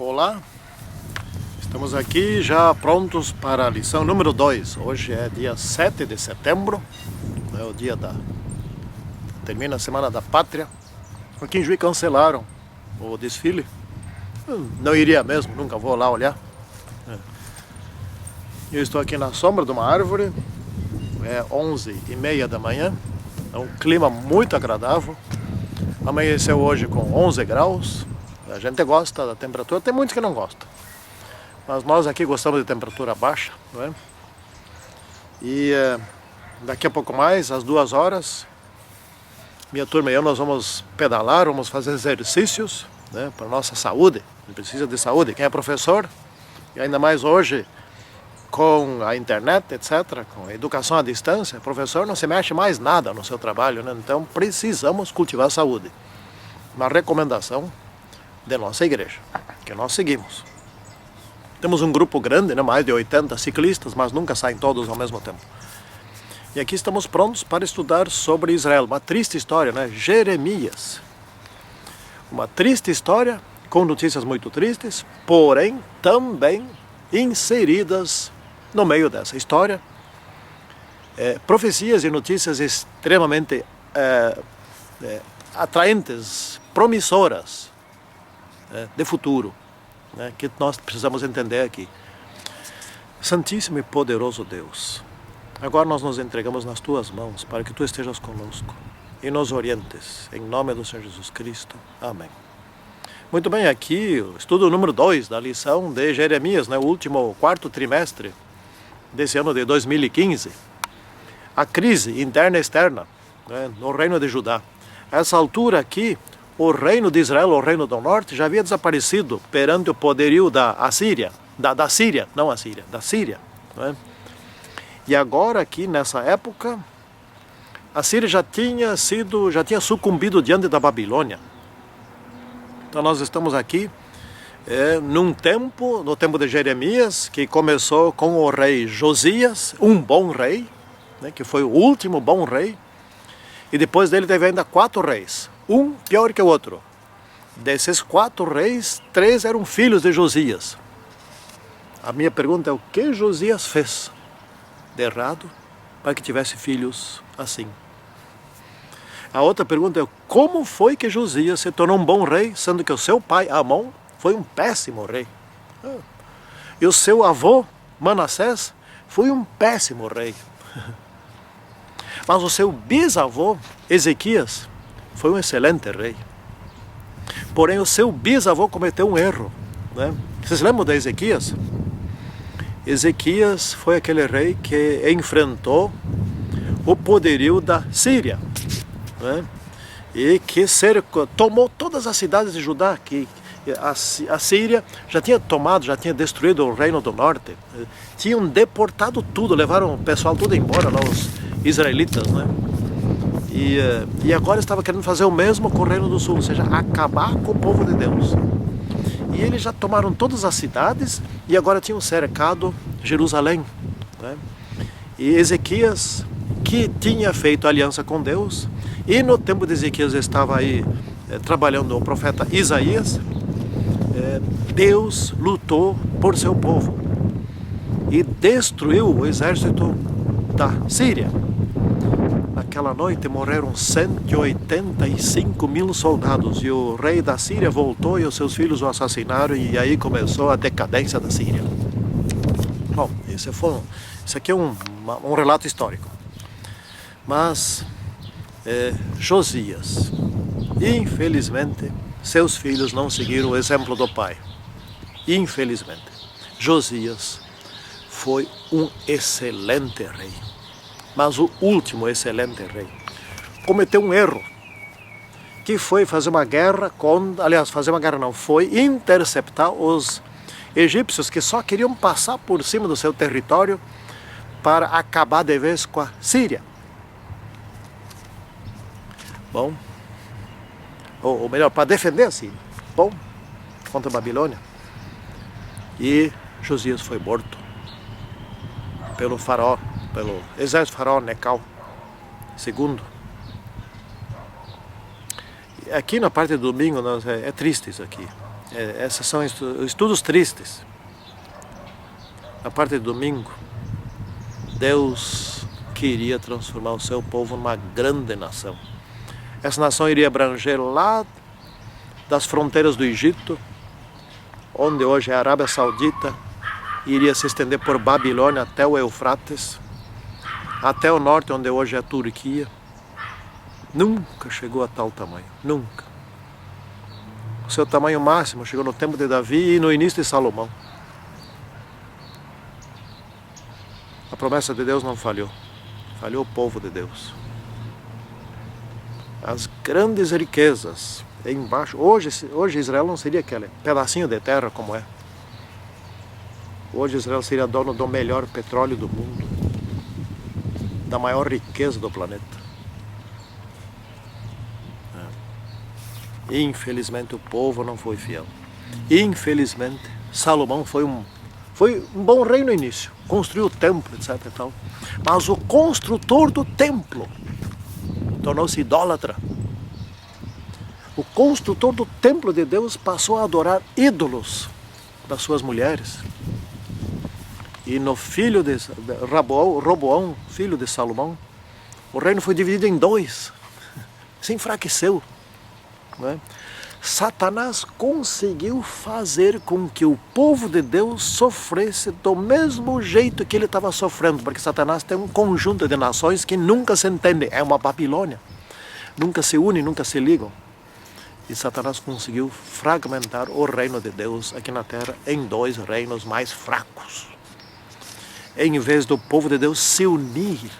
Olá, estamos aqui já prontos para a lição número 2. Hoje é dia 7 de setembro, é o dia termina a Semana da Pátria. Aqui em Juiz cancelaram o desfile. Não iria mesmo, nunca vou lá olhar. Eu estou aqui na sombra de uma árvore, é 11h30 da manhã, é um clima muito agradável. Amanheceu hoje com 11 graus, a gente gosta da temperatura, tem muitos que não gostam. Mas nós aqui gostamos de temperatura baixa, não é? E daqui a pouco mais, às 2 horas, minha turma e eu nós vamos pedalar, vamos fazer exercícios, né, para a nossa saúde. A gente precisa de saúde. Quem é professor, e ainda mais hoje com a internet, etc., com a educação à distância, professor não se mexe mais nada no seu trabalho, né? Então precisamos cultivar a saúde. Uma recomendação de nossa igreja, que nós seguimos. Temos um grupo grande, né? Mais de 80 ciclistas, mas nunca saem todos ao mesmo tempo. E aqui estamos prontos para estudar sobre Israel. Uma triste história, né? Jeremias. Uma triste história, com notícias muito tristes, porém também inseridas no meio dessa história, profecias e notícias extremamente atraentes, promissoras, de futuro, né, que nós precisamos entender aqui. Santíssimo e poderoso Deus, agora nós nos entregamos nas Tuas mãos para que Tu estejas conosco e nos orientes, em nome do Senhor Jesus Cristo. Amém. Muito bem, aqui o estudo número 2 da lição de Jeremias, né, o último quarto trimestre desse ano de 2015. A crise interna e externa, né, no reino de Judá. A essa altura aqui, o reino de Israel, o reino do norte, já havia desaparecido perante o poderio da Assíria, da Síria, não a Síria, da Síria. Né? E agora aqui nessa época, a Síria já tinha sucumbido diante da Babilônia. Então nós estamos aqui no tempo de Jeremias, que começou com o rei Josias, um bom rei, né, que foi o último bom rei, e depois dele teve ainda 4 reis, um pior que o outro. Desses 4 reis, 3 eram filhos de Josias. A minha pergunta é: o que Josias fez de errado para que tivesse filhos assim? A outra pergunta é: como foi que Josias se tornou um bom rei, sendo que o seu pai, Amon, foi um péssimo rei? E o seu avô, Manassés, foi um péssimo rei. Mas o seu bisavô, Ezequias, foi um excelente rei. Porém, o seu bisavô cometeu um erro, né? Vocês lembram de Ezequias? Ezequias foi aquele rei que enfrentou o poderio da Síria, né? E que tomou todas as cidades de Judá, que a Síria já tinha destruído o reino do norte, tinham deportado tudo, levaram o pessoal tudo embora, lá, os israelitas, né? E agora estava querendo fazer o mesmo com o reino do sul, ou seja, acabar com o povo de Deus. E eles já tomaram todas as cidades e agora tinham cercado Jerusalém, né? E Ezequias, que tinha feito aliança com Deus, e no tempo de Ezequias estava aí trabalhando o profeta Isaías, Deus lutou por seu povo e destruiu o exército da Síria. Naquela noite morreram 185 mil soldados e o rei da Síria voltou e os seus filhos o assassinaram, e aí começou a decadência da Síria. Bom, isso aqui é um relato histórico. Mas Josias, infelizmente, seus filhos não seguiram o exemplo do pai. Infelizmente, Josias foi um excelente rei, mas o último excelente rei cometeu um erro, que foi fazer uma guerra foi interceptar os egípcios que só queriam passar por cima do seu território para acabar de vez com a Síria. Bom, ou melhor, para defender a Síria, bom, contra a Babilônia. E Josias foi morto pelo exército faraó Necal II. Aqui na parte do domingo é triste isso aqui. Esses são estudos tristes. Na parte de domingo, Deus queria transformar o seu povo numa grande nação. Essa nação iria abranger lá das fronteiras do Egito, onde hoje é a Arábia Saudita, e iria se estender por Babilônia até o Eufrates, até o norte, onde hoje é a Turquia. Nunca chegou a tal tamanho, nunca. O seu tamanho máximo chegou no tempo de Davi e no início de Salomão. A promessa de Deus não falhou, falhou o povo de Deus. As grandes riquezas embaixo, hoje Israel não seria aquele pedacinho de terra como é. Hoje Israel seria dono do melhor petróleo do mundo, da maior riqueza do planeta. Infelizmente o povo não foi fiel. Infelizmente Salomão foi um bom rei no início, construiu o templo, etc. e tal. Mas o construtor do templo tornou-se idólatra. O construtor do templo de Deus passou a adorar ídolos das suas mulheres. E no filho de Roboão, filho de Salomão, o reino foi dividido em dois. Se enfraqueceu. Não é? Satanás conseguiu fazer com que o povo de Deus sofresse do mesmo jeito que ele estava sofrendo, porque Satanás tem um conjunto de nações que nunca se entendem, é uma Babilônia, nunca se unem, nunca se ligam. E Satanás conseguiu fragmentar o reino de Deus aqui na terra em dois reinos mais fracos. Em vez do povo de Deus se unir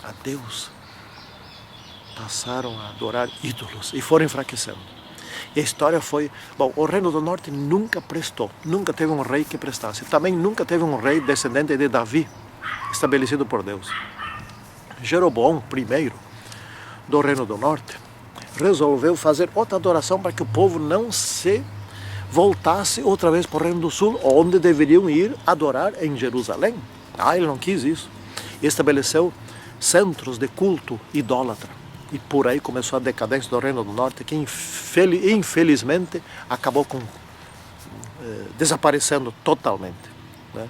a Deus, passaram a adorar ídolos e foram enfraquecendo. E a história foi... Bom, o reino do norte nunca prestou, nunca teve um rei que prestasse. Também nunca teve um rei descendente de Davi, estabelecido por Deus. Jeroboão I, do reino do norte, resolveu fazer outra adoração para que o povo não se voltasse outra vez para o reino do sul, onde deveriam ir adorar em Jerusalém. Ele não quis isso. Estabeleceu centros de culto idólatra. E por aí começou a decadência do reino do norte, que infelizmente acabou desaparecendo totalmente. Né?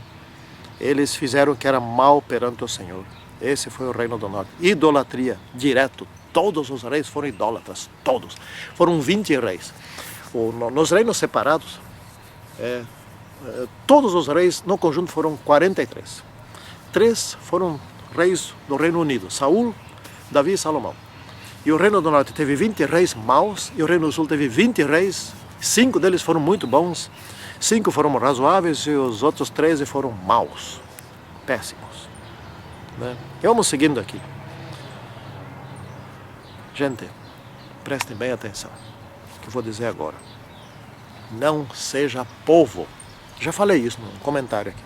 Eles fizeram o que era mal perante o Senhor. Esse foi o reino do norte. Idolatria, direto. Todos os reis foram idólatras, todos. Foram 20 reis. Nos reinos separados, todos os reis no conjunto foram 43. 3 foram reis do Reino Unido, Saul, Davi e Salomão. E o reino do norte teve 20 reis maus, e o reino do sul teve 20 reis, 5 deles foram muito bons, 5 foram razoáveis e os outros 13 foram maus, péssimos. Né? E vamos seguindo aqui. Gente, prestem bem atenção no que eu vou dizer agora. Não seja povo. Já falei isso no comentário aqui.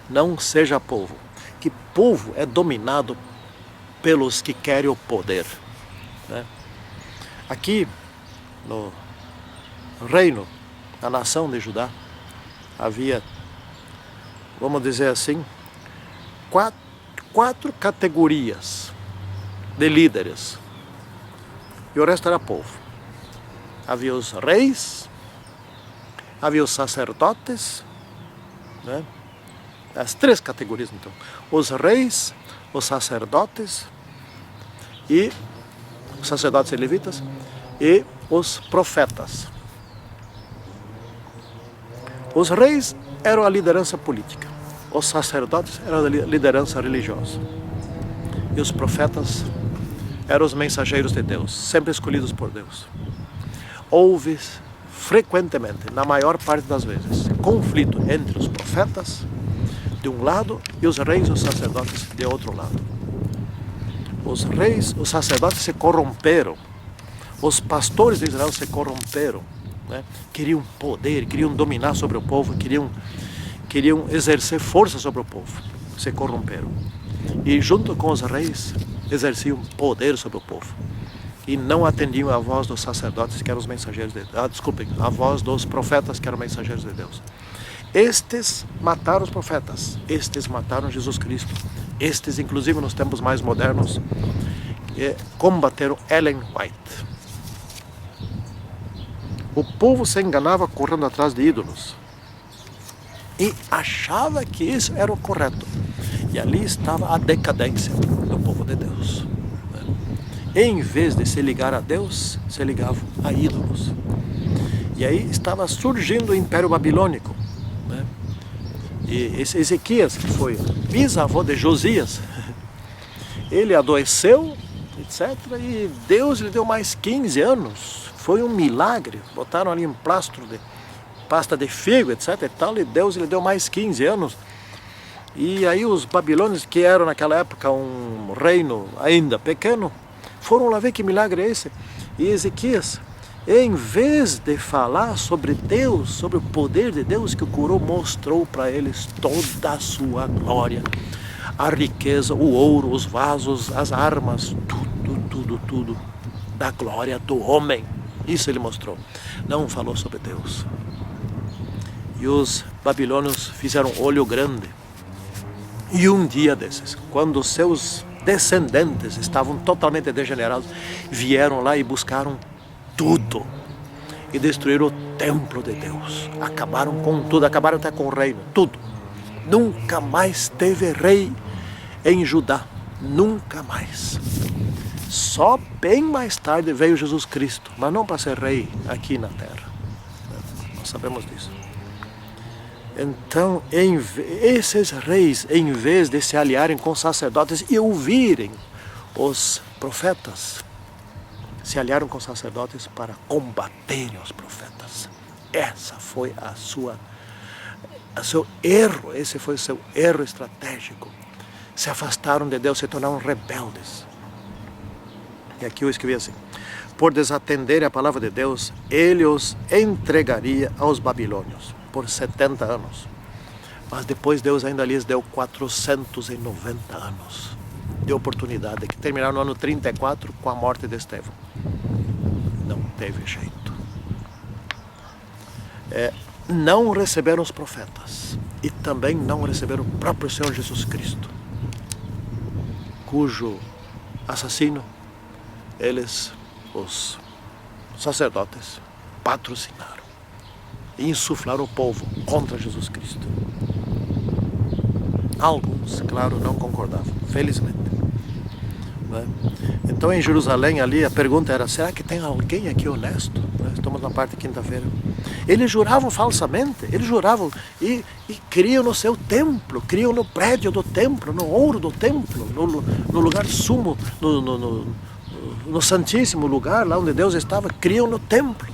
Não seja povo. Que povo é dominado pelos que querem o poder. Né? Aqui no reino, na nação de Judá, havia, vamos dizer assim, quatro categorias de líderes, e o resto era povo. Havia os reis, havia os sacerdotes, né? As 3 categorias então: os reis, os sacerdotes e os sacerdotes e levitas, e os profetas. Os reis eram a liderança política, os sacerdotes eram a liderança religiosa, e os profetas eram os mensageiros de Deus, sempre escolhidos por Deus. Houve frequentemente, na maior parte das vezes, conflito entre os profetas de um lado e os reis e os sacerdotes de outro lado. Os reis, os sacerdotes se corromperam, os pastores de Israel se corromperam, né? Queriam poder, queriam dominar sobre o povo, queriam exercer força sobre o povo, se corromperam. E junto com os reis, exerciam poder sobre o povo. E não atendiam à voz dos sacerdotes, que eram os mensageiros de Deus. Desculpem, à voz dos profetas, que eram mensageiros de Deus. Estes mataram os profetas, estes mataram Jesus Cristo. Estes, inclusive nos tempos mais modernos, combateram Ellen White. O povo se enganava correndo atrás de ídolos e achava que isso era o correto. E ali estava a decadência do povo de Deus. Em vez de se ligar a Deus, se ligavam a ídolos. E aí estava surgindo o Império Babilônico. E esse Ezequias, que foi bisavô de Josias, ele adoeceu, etc. E Deus lhe deu mais 15 anos. Foi um milagre. Botaram ali um plastro de pasta de figo, etc. e tal, e Deus lhe deu mais 15 anos. E aí os babilônios, que eram naquela época um reino ainda pequeno, foram lá ver que milagre é esse. E Ezequias, em vez de falar sobre Deus, sobre o poder de Deus que o curou, mostrou para eles toda a sua glória. A riqueza, o ouro, os vasos, as armas, tudo da glória do homem. Isso ele mostrou. Não falou sobre Deus. E os babilônios fizeram olho grande. E um dia desses, quando seus descendentes estavam totalmente degenerados, vieram lá e buscaram tudo. E destruíram o templo de Deus. Acabaram com tudo, acabaram até com o reino, tudo. Nunca mais teve rei em Judá. Nunca mais. Só bem mais tarde veio Jesus Cristo, mas não para ser rei aqui na terra. Nós sabemos disso. Então, esses reis, em vez de se aliarem com sacerdotes e ouvirem os profetas, se aliaram com sacerdotes para combaterem os profetas. Essa foi o seu erro, esse foi o seu erro estratégico. Se afastaram de Deus, se tornaram rebeldes. E aqui eu escrevi assim: por desatender a palavra de Deus, ele os entregaria aos babilônios por 70 anos. Mas depois Deus ainda lhes deu 490 anos de oportunidade, que terminaram no ano 34 com a morte de Estevão. Não teve jeito. Não receberam os profetas e também não receberam o próprio Senhor Jesus Cristo, cujo assassino eles, os sacerdotes, patrocinaram e insuflaram o povo contra Jesus Cristo. Alguns, claro, não concordavam, felizmente. Então em Jerusalém ali a pergunta era: será que tem alguém aqui honesto? Estamos na parte de quinta-feira. Eles juravam falsamente, eles juravam e criam no seu templo, criam no prédio do templo, no ouro do templo, no lugar sumo, no santíssimo lugar, lá onde Deus estava, criam no templo.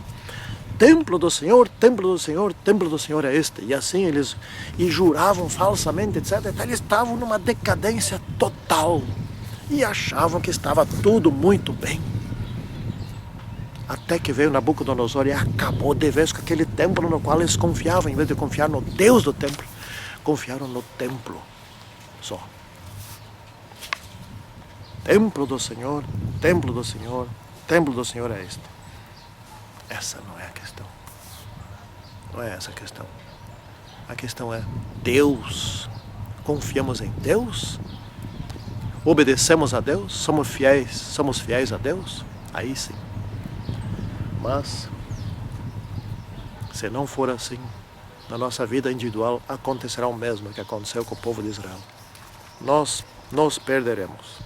Templo do Senhor, templo do Senhor, templo do Senhor é este. E assim eles juravam falsamente, etc. Então, eles estavam numa decadência total e achavam que estava tudo muito bem. Até que veio Nabucodonosor e acabou de vez com aquele templo no qual eles confiavam. Em vez de confiar no Deus do templo, confiaram no templo só. Templo do Senhor, templo do Senhor, templo do Senhor é este. Essa não é a questão. Não é essa a questão. A questão é Deus. Confiamos em Deus? Obedecemos a Deus? Somos fiéis a Deus? Aí sim. Mas, se não for assim, na nossa vida individual acontecerá o mesmo que aconteceu com o povo de Israel. Nós nos perderemos.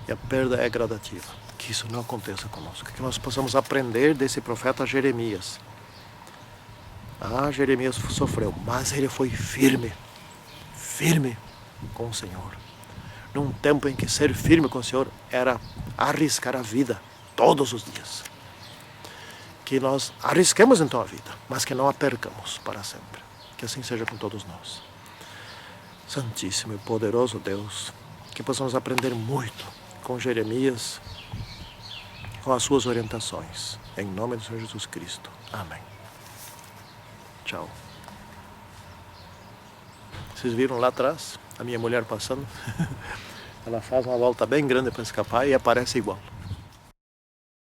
E a perda é gradativa. Que isso não aconteça conosco. Que nós possamos aprender desse profeta Jeremias. Jeremias sofreu, mas ele foi firme com o Senhor. Num tempo em que ser firme com o Senhor era arriscar a vida todos os dias. Que nós arrisquemos então a vida, mas que não a percamos para sempre. Que assim seja com todos nós. Santíssimo e poderoso Deus, que possamos aprender muito com Jeremias, com as suas orientações. Em nome do Senhor Jesus Cristo. Amém. Tchau. Vocês viram lá atrás a minha mulher passando? Ela faz uma volta bem grande para escapar e aparece igual.